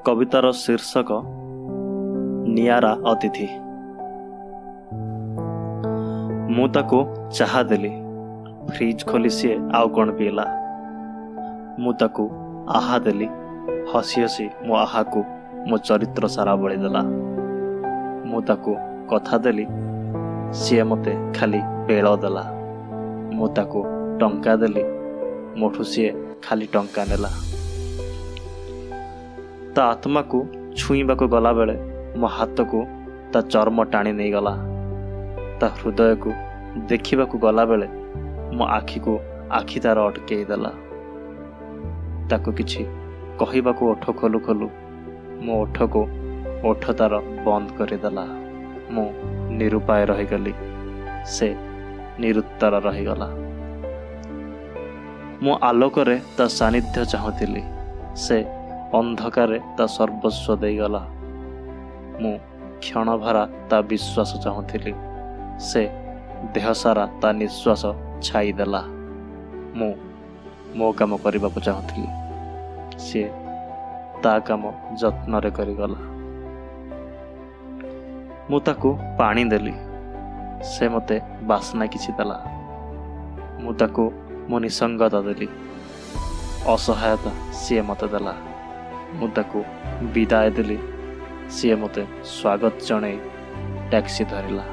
कवितार शीर्षक नियारा अतिथि। मु ताकू चाहा देली, फ्रिज खोली सी आउ कौन पीला। मु ताकू आहा देली, हसी हसी मो आहा को मो चरित्र सारा बड़ी देला। मु ताकू कथा देली, सी मते खाली बेल देला। मु ताकू टंका देली, मोठू सी खाली टंका नेला। ता आत्मा को छुईबा को गला बेले मो हाथ को ता चर्म टाणी नहीं गला। ता हृदय को देखिबा को गला बेले मो आखि को आखि तार अटके देला। ताको किछि कहिबा को ओठ खोलु खोलु मो ओठ को ओठ तार बंद कर देला। मो निरुपाय रही गली, से निरुत्तर रही गला। मो आलोकरे ता सानिध्य चाहुथिली, से अंधकारे ता सर्वस्व दे गला। मु क्षण भरा ता विश्वास चाहुथिली, से देह सारा ता निश्वास छाई देला। मु मो काम करबा को चाहुथिली, से ता काम जत्न रे करी गला। मु ताकू पानी देली, से मते बासना किछि देला। मु ताकू मो निसंगता देली, असहायता सी मते देला। मु ताकू विदाय देली, सी मते स्वागत जणे टैक्सी धरिला।